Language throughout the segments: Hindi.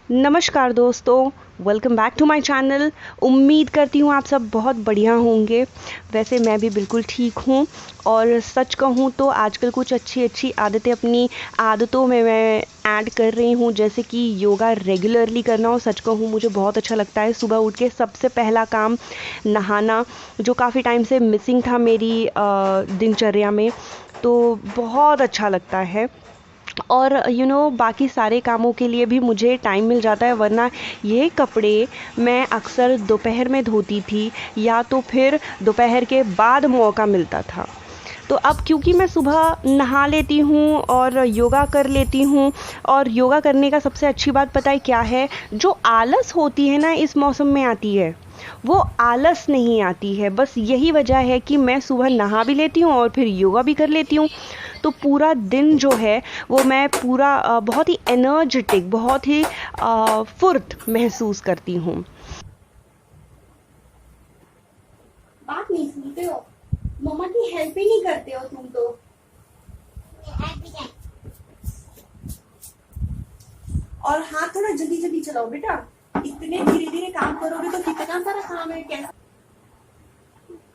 नमस्कार दोस्तों, welcome back to my channel. उम्मीद करती हूँ आप सब बहुत बढ़िया होंगे। वैसे मैं भी बिल्कुल ठीक हूँ और सच कहूँ तो आजकल कुछ अच्छी अच्छी आदतें अपनी आदतों में मैं ऐड कर रही हूँ, जैसे कि योगा रेगुलरली करना। और सच कहूँ मुझे बहुत अच्छा लगता है सुबह उठ के सबसे पहला काम नहाना, जो काफ़ी टाइम से मिसिंग था मेरी दिनचर्या में। तो बहुत अच्छा लगता है। और बाकी सारे कामों के लिए भी मुझे टाइम मिल जाता है, वरना ये कपड़े मैं अक्सर दोपहर में धोती थी या तो फिर दोपहर के बाद मौका मिलता था। तो अब क्योंकि मैं सुबह नहा लेती हूँ और योगा कर लेती हूँ, और योगा करने का सबसे अच्छी बात पता है क्या है? जो आलस होती है ना इस मौसम में आती है, वो आलस नहीं आती है। बस यही वजह है कि मैं सुबह नहा भी लेती हूँ और फिर योगा भी कर लेती हूँ। तो पूरा दिन जो है वो मैं पूरा बहुत ही एनर्जेटिक, बहुत ही फुर्त महसूस करती हूँ। बात नहीं सुनते हो। मम्मा की हेल्प ही नहीं करते हो तुम तो। और हाथ थोड़ा जल्दी जल्दी चलाओ बेटा। इतने धीरे धीरे काम करोगे तो कितना सारा काम है। कैसे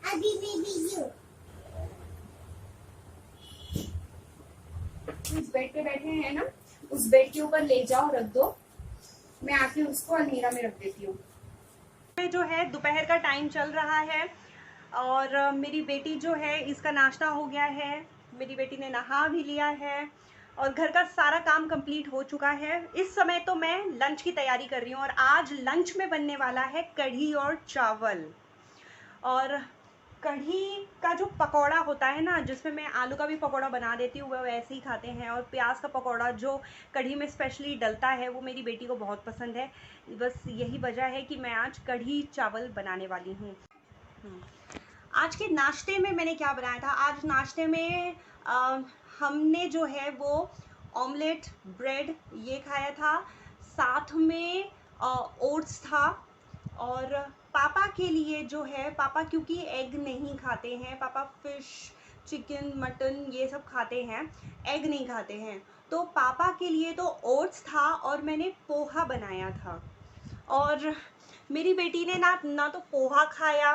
अभी बेबी यू उस बेड पे बैठे हैं ना, उस बेड के ऊपर ले जाओ, रख दो। मैं आके उसको अलमीरा में रख देती हूँ। जो है दोपहर का टाइम चल रहा है और मेरी बेटी जो है इसका नाश्ता हो गया है। मेरी बेटी ने नहा भी लिया है और घर का सारा काम कंप्लीट हो चुका है। इस समय तो मैं लंच की तैयारी कर रही हूँ और आज लंच में बनने वाला है कढ़ी और चावल। और कढ़ी का जो पकौड़ा होता है ना, जिसमें मैं आलू का भी पकौड़ा बना देती हूँ, वह वैसे ही खाते हैं। और प्याज का पकौड़ा जो कढ़ी में स्पेशली डलता है, वो मेरी बेटी को बहुत पसंद है। बस यही वजह है कि मैं आज कढ़ी चावल बनाने वाली हूँ। आज के नाश्ते में मैंने क्या बनाया था? आज नाश्ते में हमने जो है वो ऑमलेट, ब्रेड ये खाया था। साथ में ओट्स था। और पापा के लिए जो है, पापा क्योंकि एग नहीं खाते हैं, पापा फिश, चिकन, मटन ये सब खाते हैं, एग नहीं खाते हैं। तो पापा के लिए तो ओट्स था और मैंने पोहा बनाया था। और मेरी बेटी ने ना ना तो पोहा खाया,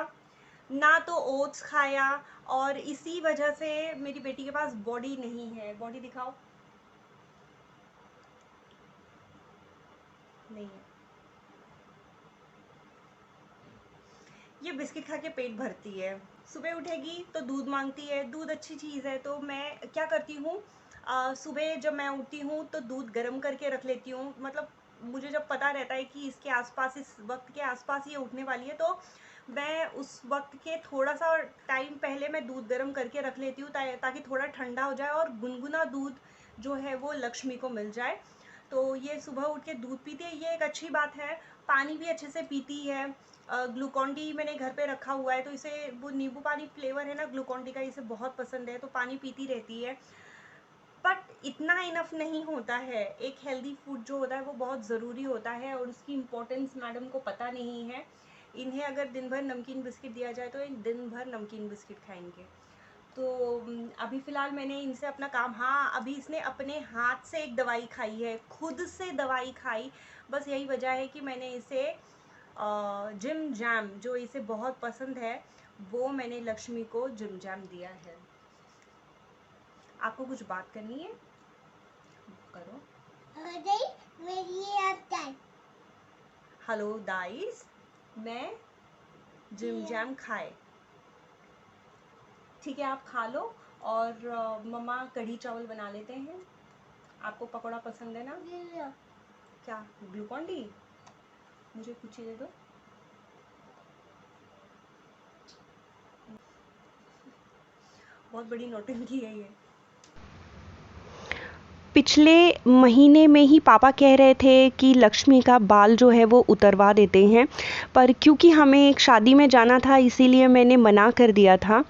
ना तो ओट्स खाया। और इसी वजह से मेरी बेटी के पास बॉडी नहीं है। बॉडी दिखाओ। नहीं है। ये बिस्किट खा के पेट भरती है। सुबह उठेगी तो दूध मांगती है। दूध अच्छी चीज़ है, तो मैं क्या करती हूँ, सुबह जब मैं उठती हूँ तो दूध गर्म करके रख लेती हूँ। मतलब मुझे जब पता रहता है कि इसके आसपास, इस वक्त के आसपास ये उठने वाली है, तो मैं उस वक्त के थोड़ा सा टाइम पहले मैं दूध गर्म करके रख लेती हूँ, ताकि थोड़ा ठंडा हो जाए और गुनगुना दूध जो है वो लक्ष्मी को मिल जाए। तो ये सुबह उठ के दूध पीती है, ये एक अच्छी बात है। पानी भी अच्छे से पीती है। ग्लूकॉन डी मैंने घर पे रखा हुआ है, तो इसे वो नींबू पानी फ्लेवर है ना ग्लूकॉन डी का, इसे बहुत पसंद है, तो पानी पीती रहती है। बट इतना इनफ नहीं होता है। एक हेल्दी फूड जो होता है वो बहुत ज़रूरी होता है और उसकी इम्पोर्टेंस मैडम को पता नहीं है। इन्हें अगर दिन भर नमकीन बिस्किट दिया जाए तो ये दिन भर नमकीन बिस्किट खाएंगे। तो अभी फ़िलहाल मैंने इनसे अपना काम, हाँ अभी इसने अपने हाथ से एक दवाई खाई है, खुद से दवाई खाई। बस यही वजह है कि मैंने इसे जिम जैम, जो इसे बहुत पसंद है, वो मैंने लक्ष्मी को जिम जैम दिया है। आपको कुछ बात करनी है? करो। हेलो गाइस, मैं जिम जैम खाए। ठीक है, आप खा लो। और मम्मा कढ़ी चावल बना लेते हैं। आपको पकौड़ा पसंद है ना? क्या ग्लूकॉन डी? मुझे कुछ ही दे दो। बहुत बड़ी नौटंकी है ये। पिछले महीने में ही पापा कह रहे थे कि लक्ष्मी का बाल जो है वो उतरवा देते हैं, पर क्योंकि हमें एक शादी में जाना था इसीलिए मैंने मना कर दिया था।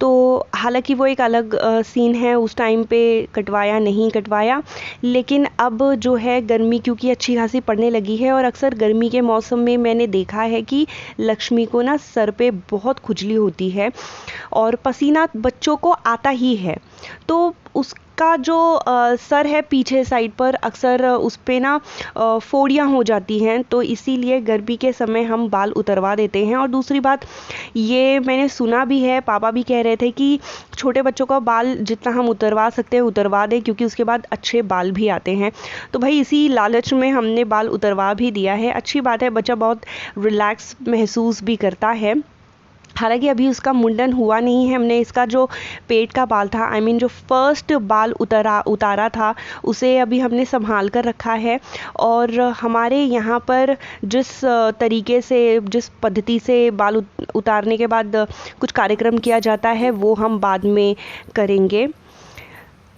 तो हालांकि वो एक अलग सीन है, उस टाइम पे कटवाया नहीं कटवाया। लेकिन अब जो है गर्मी क्योंकि अच्छी खासी पड़ने लगी है, और अक्सर गर्मी के मौसम में मैंने देखा है कि लक्ष्मी को ना सर पे बहुत खुजली होती है और पसीना बच्चों को आता ही है। तो उस इसका जो सर है पीछे साइड पर अक्सर उस पे ना फोड़ियाँ हो जाती हैं, तो इसीलिए गर्मी के समय हम बाल उतरवा देते हैं। और दूसरी बात ये मैंने सुना भी है, पापा भी कह रहे थे कि छोटे बच्चों का बाल जितना हम उतरवा सकते हैं उतरवा दें, क्योंकि उसके बाद अच्छे बाल भी आते हैं। तो भाई इसी लालच में हमने बाल उतरवा भी दिया है। अच्छी बात है, बच्चा बहुत रिलैक्स महसूस भी करता है। हालांकि अभी उसका मुंडन हुआ नहीं है। हमने इसका जो पेट का बाल था, आई मीन जो फर्स्ट बाल उतारा था, उसे अभी हमने संभाल कर रखा है। और हमारे यहाँ पर जिस तरीके से, जिस पद्धति से बाल उतारने के बाद कुछ कार्यक्रम किया जाता है वो हम बाद में करेंगे।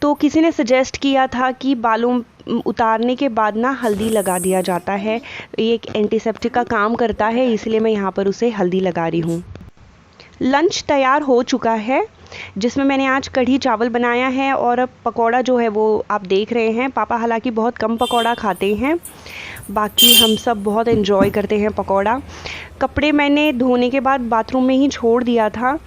तो किसी ने सजेस्ट किया था कि बालों उतारने के बाद ना हल्दी लगा दिया जाता है, ये एक एंटीसेप्टिक का काम करता है, इसलिए मैं यहाँ पर उसे हल्दी लगा रही हूँ। लंच तैयार हो चुका है, जिसमें मैंने आज कढ़ी चावल बनाया है और अब पकौड़ा जो है वो आप देख रहे हैं। पापा हालांकि बहुत कम पकौड़ा खाते हैं, बाकी हम सब बहुत एंजॉय करते हैं पकौड़ा। कपड़े मैंने धोने के बाद बाथरूम में ही छोड़ दिया था,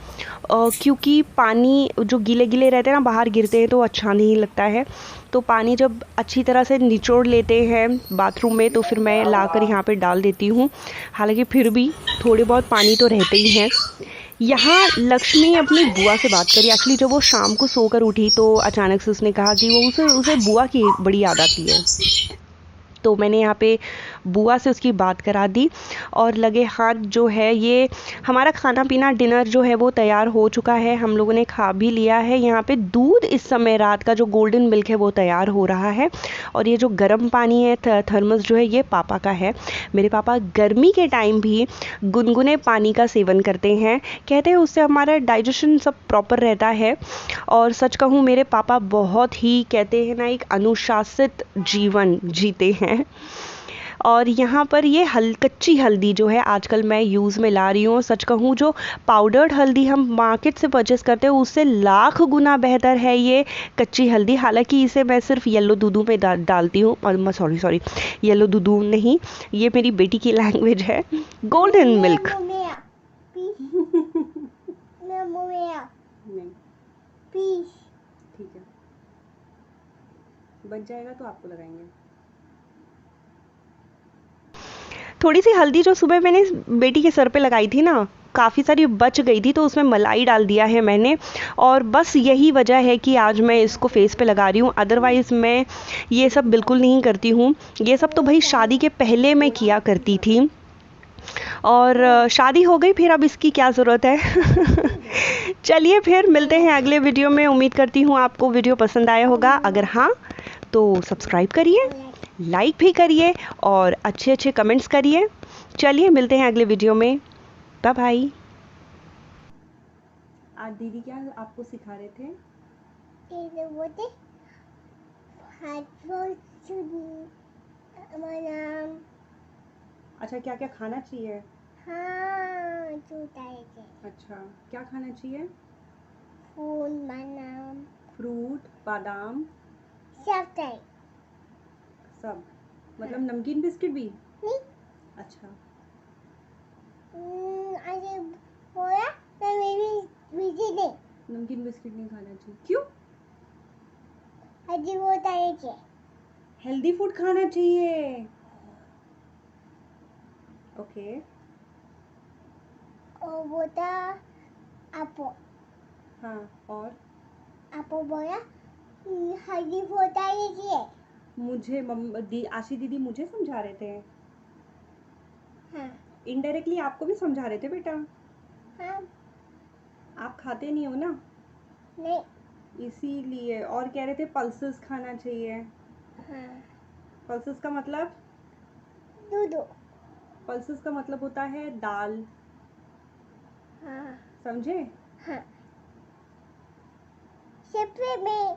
क्योंकि पानी जो गीले गीले रहते हैं ना, बाहर गिरते हैं तो अच्छा नहीं लगता है। तो पानी जब अच्छी तरह से निचोड़ लेते हैं बाथरूम में तो फिर मैं लाकर यहाँ पे डाल देती हूँ। हालांकि फिर भी थोड़े बहुत पानी तो रहते ही हैं। यहाँ लक्ष्मी अपनी बुआ से बात करी। एक्चुअली जब वो शाम को सोकर उठी तो अचानक से उसने कहा कि वो उसे बुआ की बड़ी याद आती है। तो मैंने यहाँ पे बुआ से उसकी बात करा दी और लगे हाथ जो है ये हमारा खाना पीना डिनर जो है वो तैयार हो चुका है। हम लोगों ने खा भी लिया है। यहाँ पे दूध इस समय रात का जो गोल्डन मिल्क है वो तैयार हो रहा है। और ये जो गर्म पानी है थर्मस जो है ये पापा का है। मेरे पापा गर्मी के टाइम भी गुनगुने पानी का सेवन करते हैं, कहते हैं उससे हमारा डाइजेशन सब प्रॉपर रहता है। और सच कहूँ मेरे पापा बहुत ही कहते हैं ना एक अनुशासित जीवन जीते हैं। और यहाँ पर ये कच्ची हल्दी जो है आजकल मैं यूज़ में ला रही हूँ। सच कहूँ जो पाउडर्ड हल्दी हम मार्केट से परचेस करते हैं उससे लाख गुना बेहतर है ये कच्ची हल्दी। हालांकि इसे मैं सिर्फ येलो दूधू में डालती हूँ, और सॉरी येलो दूधू नहीं, ये मेरी बेटी की लैंग्वेज है, गोल्डन मिल्क। ठीक है, बच जाएगा तो आपको लगाएंगे। थोड़ी सी हल्दी जो सुबह मैंने बेटी के सर पे लगाई थी ना, काफ़ी सारी बच गई थी, तो उसमें मलाई डाल दिया है मैंने। और बस यही वजह है कि आज मैं इसको फेस पे लगा रही हूँ, अदरवाइज़ मैं ये सब बिल्कुल नहीं करती हूँ। ये सब तो भाई शादी के पहले मैं किया करती थी, और शादी हो गई फिर अब इसकी क्या ज़रूरत है। चलिए फिर मिलते हैं अगले वीडियो में। उम्मीद करती हूँ आपको वीडियो पसंद आया होगा। अगर हाँ तो सब्सक्राइब करिए, लाइक भी करिए और अच्छे अच्छे कमेंट्स करिए। चलिए मिलते हैं अगले वीडियो में। Bye bye. आज दीदी क्या आपको सिखा रहे थे? अच्छा, क्या क्या खाना चाहिए? हाँ, अच्छा, क्या खाना चाहिए? फ्रूट, बादाम सब, मतलब नमकीन बिस्किट भी? नहीं। अच्छा, नमकीन बिस्किट नहीं खाना चाहिए, क्यों? हेल्दी फूड खाना चाहिए। ओके। हाँ, और मुझे आशी दीदी मुझे समझा रहे थे। हाँ। इनडायरेक्टली आपको भी समझा रहे थे बेटा। हाँ। आप खाते नहीं हो ना, नहीं। इसीलिए। और कह रहे थे पल्सेस खाना चाहिए। हाँ। पल्सेस का मतलब? दूध। पल्सेस का मतलब होता है दाल। हाँ। समझे? हाँ। में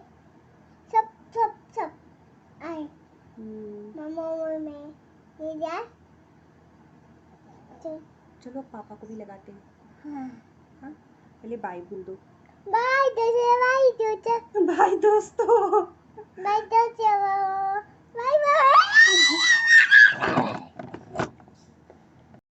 सब आए। मामा में चलो पापा को भी लगाते हैं। हाँ। हाँ, पहले बाय बोल दो। बाय दोस्तों। बाय दोस्तों। Bye bye.